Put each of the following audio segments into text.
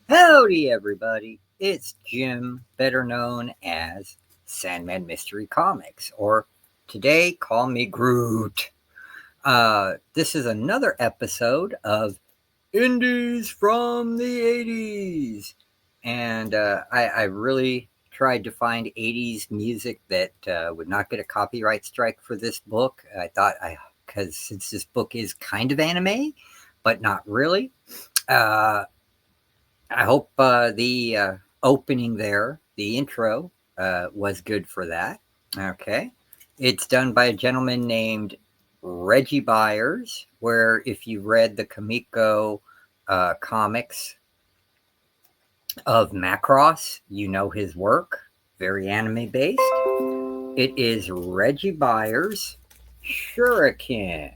Howdy, everybody. It's Jim, better known as Sandman Mystery Comics, or today, call me Groot. This is another episode of Indies from the 80s. And I really tried to find 80s music that would not get a copyright strike for this book. I thought, because since this book is kind of anime, but not really. I hope the opening there, the intro, was good for that. Okay. It's done by a gentleman named Reggie Byers, where if you read the Kamiko comics of Macross, you know his work. Very anime-based. It is Reggie Byers' Shuriken.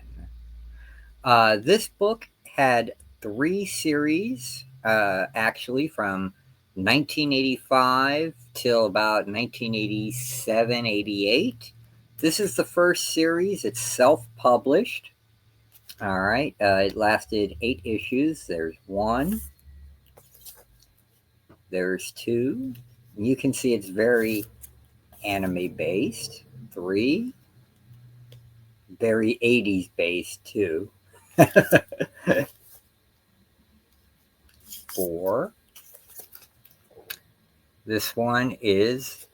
This book had 3 series, actually, from 1985 till about 1987, 88. This is the first series. It's self-published. All right. It lasted 8 issues. There's 1. There's 2. You can see it's very anime-based. 3. Very 80s-based, too. 4. This one is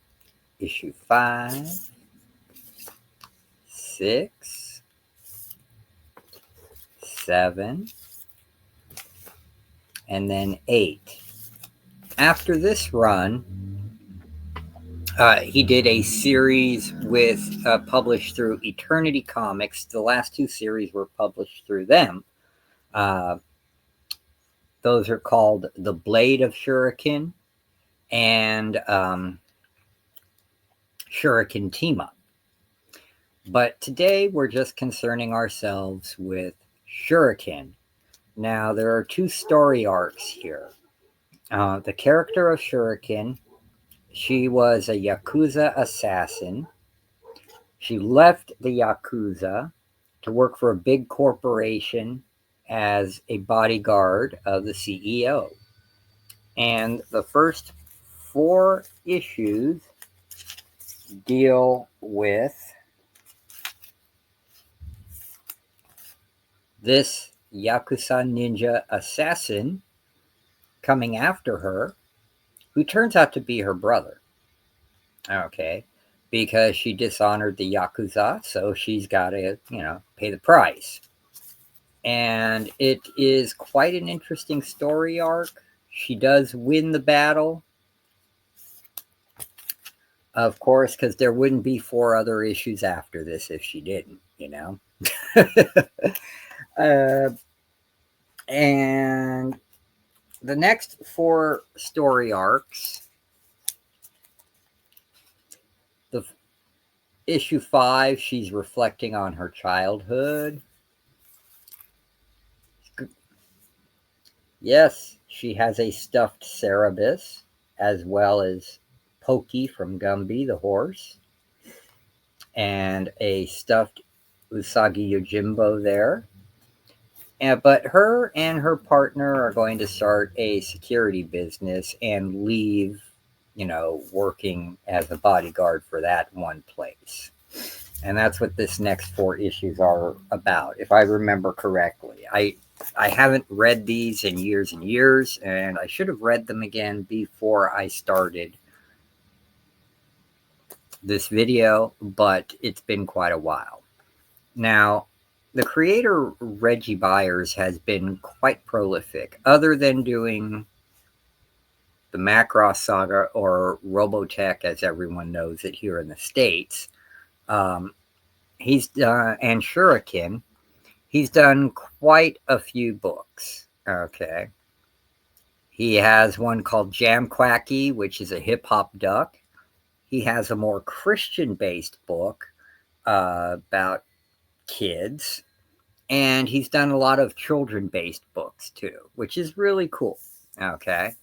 issue 5, 6, 7, and then 8. After this run, he did a series with published through Eternity Comics. The last 2 series were published through them. Those are called The Blade of Shuriken and Shuriken Team Up. But today we're just concerning ourselves with Shuriken. Now, there are 2 story arcs here. The character of Shuriken, she was a Yakuza assassin. She left the Yakuza to work for a big corporation as a bodyguard of the CEO. And the first 4 issues deal with this Yakuza ninja assassin coming after her, who turns out to be her brother. Okay, because she dishonored the Yakuza, so she's got to, pay the price. And it is quite an interesting story arc. She does win the battle, of course, because there wouldn't be 4 other issues after this if she didn't, and the next 4 story arcs, the issue 5, she's reflecting on her childhood. Yes, she has a stuffed Cerebus, as well as Pokey from Gumby the horse, and a stuffed Usagi Yojimbo there. But her and her partner are going to start a security business and leave, working as a bodyguard for that one place. And that's what this next 4 issues are about, if I remember correctly. I haven't read these in years and years, and I should have read them again before I started this video, but it's been quite a while. Now, the creator, Reggie Byers, has been quite prolific. Other than doing the Macross Saga, or Robotech, as everyone knows it here in the States, and Shuriken, He's done quite a few books. Okay. He has one called Jam Quacky, which is a hip hop duck. He has a more Christian based book about kids. And he's done a lot of children based books too, which is really cool. Okay.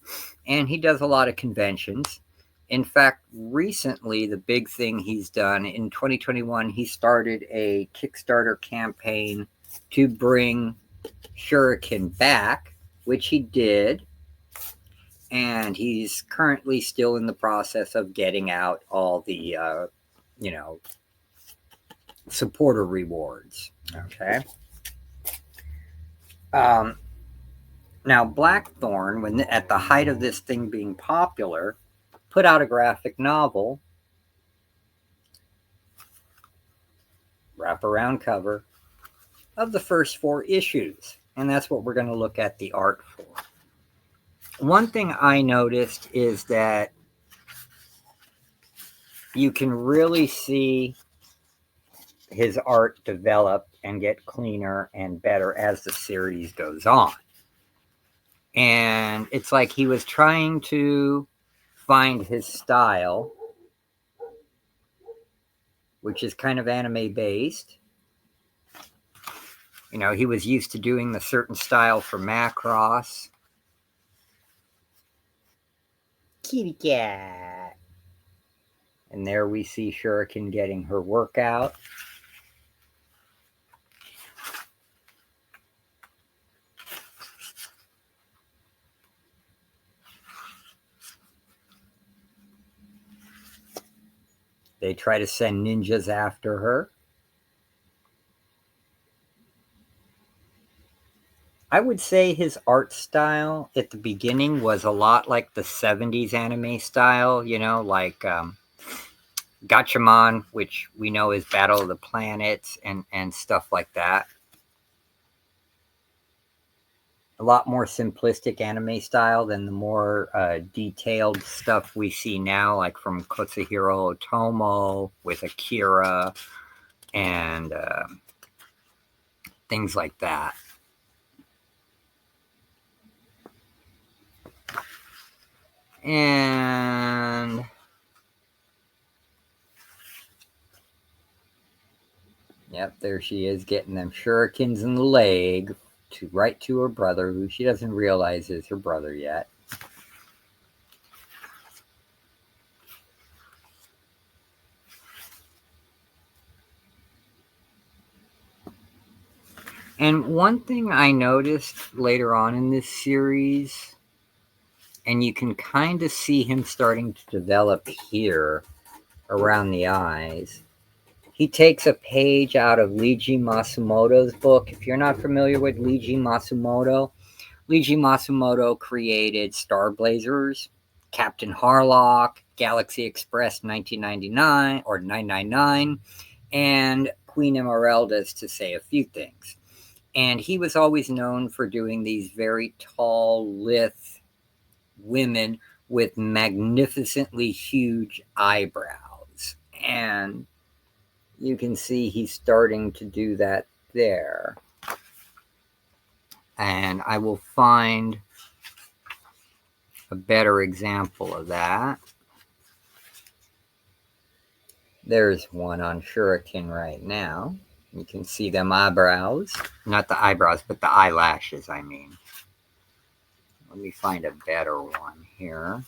And he does a lot of conventions. In fact, recently, the big thing he's done in 2021, he started a Kickstarter campaign to bring Shuriken back, which he did. And he's currently still in the process of getting out all the, supporter rewards. Okay. Now, Blackthorn, when at the height of this thing being popular, put out a graphic novel, wraparound cover, of the first 4 issues. And that's what we're going to look at the art for. One thing I noticed is that you can really see his art develop and get cleaner and better as the series goes on. And it's like he was trying to find his style, which is kind of anime based. You know, he was used to doing the certain style for Macross. Kitty cat. And there we see Shuriken getting her workout. They try to send ninjas after her. I would say his art style at the beginning was a lot like the 70s anime style, you know, like Gatchaman, which we know is Battle of the Planets and stuff like that. A lot more simplistic anime style than the more detailed stuff we see now, like from Katsuhiro Otomo with Akira and things like that. And yep, there she is getting them shurikens in the leg right to her brother, who she doesn't realize is her brother yet. And one thing I noticed later on in this series, and you can kind of see him starting to develop here around the eyes, he takes a page out of Leiji Masumoto's book. If you're not familiar with Leiji Masumoto created Star Blazers, Captain Harlock, Galaxy Express 1999 or 999, and Queen Emeraldas, to say a few things. And he was always known for doing these very tall, lithe women with magnificently huge eyebrows. And you can see he's starting to do that there. And I will find a better example of that. There's one on Shuriken right now. You can see them eyebrows. Not the eyebrows, but the eyelashes, I mean. Let me find a better one here.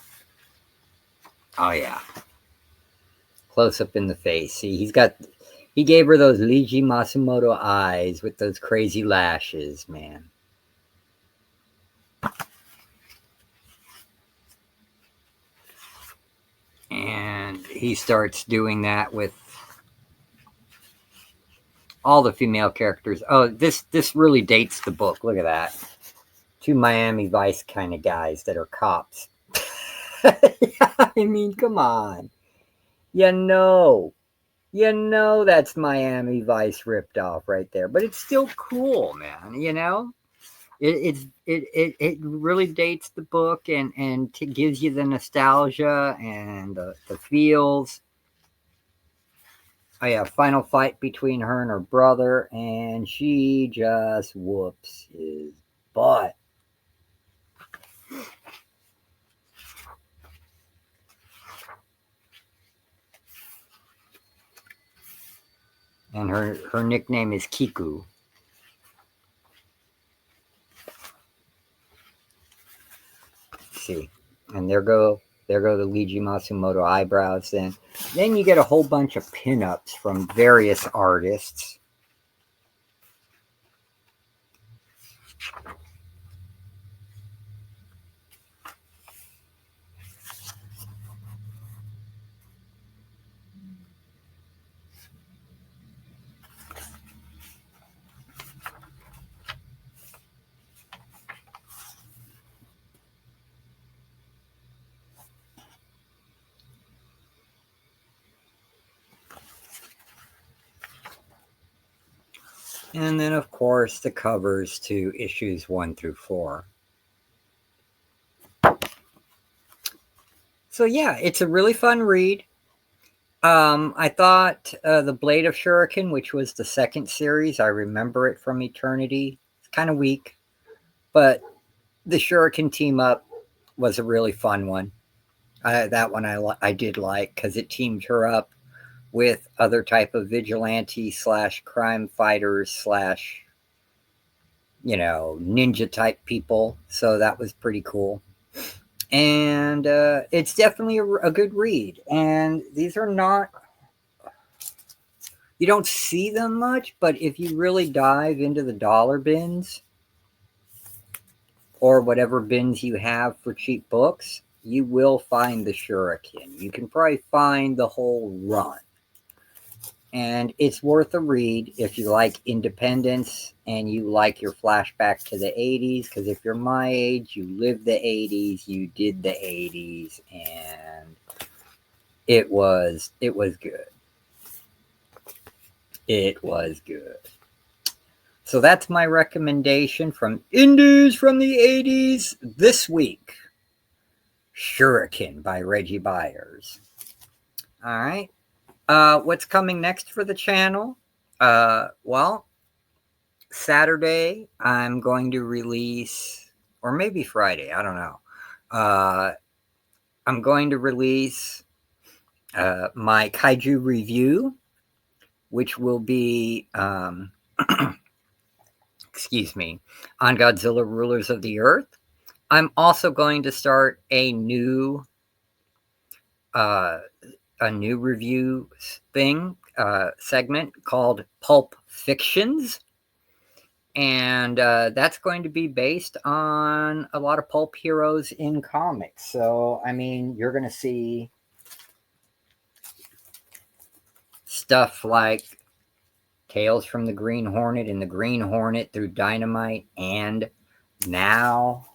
Oh, yeah. Close up in the face. See, he gave her those Leiji Masumoto eyes with those crazy lashes, man. And he starts doing that with all the female characters. Oh, this really dates the book. Look at that. 2 Miami Vice kind of guys that are cops. I mean, come on. You know that's Miami Vice ripped off right there. But it's still cool, man, you know? It really dates the book and gives you the nostalgia and the feels. Oh yeah, final fight between her and her brother, and she just whoops his butt. And her nickname is Kiku. See, and there go the Leiji Matsumoto eyebrows. Then you get a whole bunch of pinups from various artists. And then, of course, the covers to issues 1 through 4. So, yeah, it's a really fun read. I thought The Blade of Shuriken, which was the second series, I remember it from Eternity. It's kind of weak, but the Shuriken team up was a really fun one. That one I did like because it teamed her up with other type of vigilante / crime fighters / ninja type people. So that was pretty cool. And it's definitely a good read. And these are not, you don't see them much, but if you really dive into the dollar bins or whatever bins you have for cheap books, you will find the Shuriken. You can probably find the whole run. And it's worth a read if you like independence and you like your flashback to the 80s, because if you're my age, you lived the 80s, you did the 80s, and it was good. It was good. So that's my recommendation from Indies from the 80s this week. Shuriken by Reggie Byers. All right. What's coming next for the channel? Well, Saturday I'm going to release, or maybe Friday, I don't know. I'm going to release my kaiju review, which will be, excuse me, on Godzilla Rulers of the Earth. I'm also going to start a new review thing, segment called Pulp Fictions. And that's going to be based on a lot of pulp heroes in comics. So, I mean, you're going to see stuff like Tales from the Green Hornet and the Green Hornet through Dynamite, and now,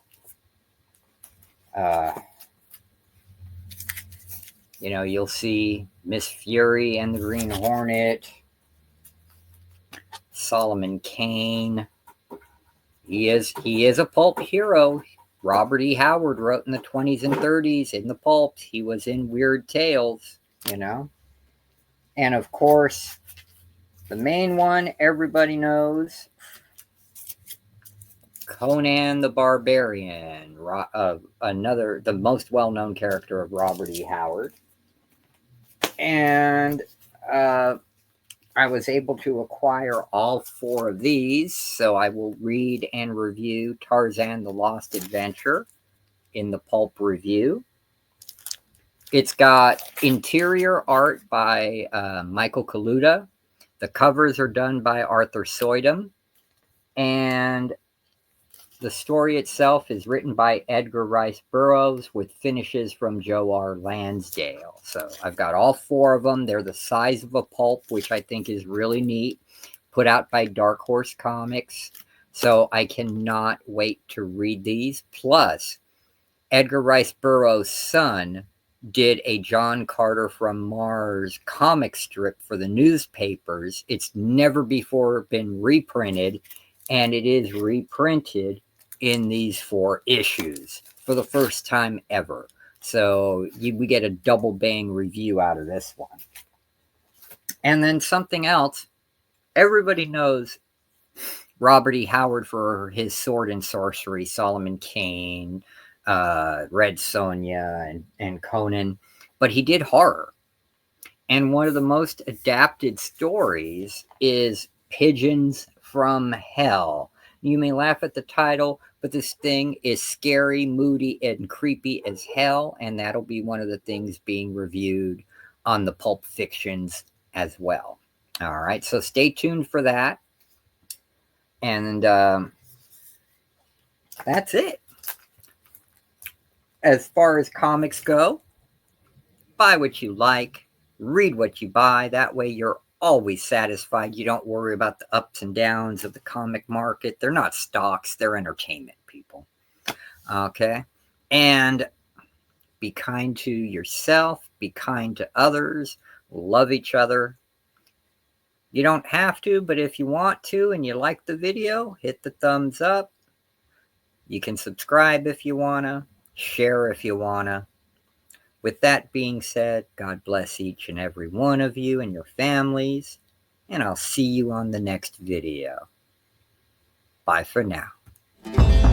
you'll see Miss Fury and the Green Hornet, Solomon Kane. He is a pulp hero. Robert E. Howard wrote in the 20s and 30s in the pulps. He was in Weird Tales, And of course, the main one everybody knows, Conan the Barbarian, the most well-known character of Robert E. Howard. And I was able to acquire all 4 of these, so I will read and review Tarzan the Lost Adventure in the Pulp Review. It's got interior art by Michael Kaluta. The covers are done by Arthur Soydam. And the story itself is written by Edgar Rice Burroughs with finishes from Joe R. Lansdale. So I've got all 4 of them. They're the size of a pulp, which I think is really neat. Put out by Dark Horse Comics. So I cannot wait to read these. Plus, Edgar Rice Burroughs' son did a John Carter from Mars comic strip for the newspapers. It's never before been reprinted, and it is reprinted in these 4 issues for the first time ever. So we get a double bang review out of this one. And then something else, everybody knows Robert E. Howard for his sword and sorcery, Solomon Kane, Red Sonja, and Conan, but he did horror. And one of the most adapted stories is Pigeons from Hell. You may laugh at the title, but this thing is scary, moody, and creepy as hell, and that'll be one of the things being reviewed on the Pulp Fictions as well. All right, so stay tuned for that. And that's it. As far as comics go, buy what you like, read what you buy. That way you're always satisfied. You don't worry about the ups and downs of the comic market. They're not stocks, they're entertainment, people. Okay? And be kind to yourself, be kind to others, love each other. You don't have to, but if you want to and you like the video, hit the thumbs up. You can subscribe if you want to, share if you want to. With that being said, God bless each and every one of you and your families, and I'll see you on the next video. Bye for now.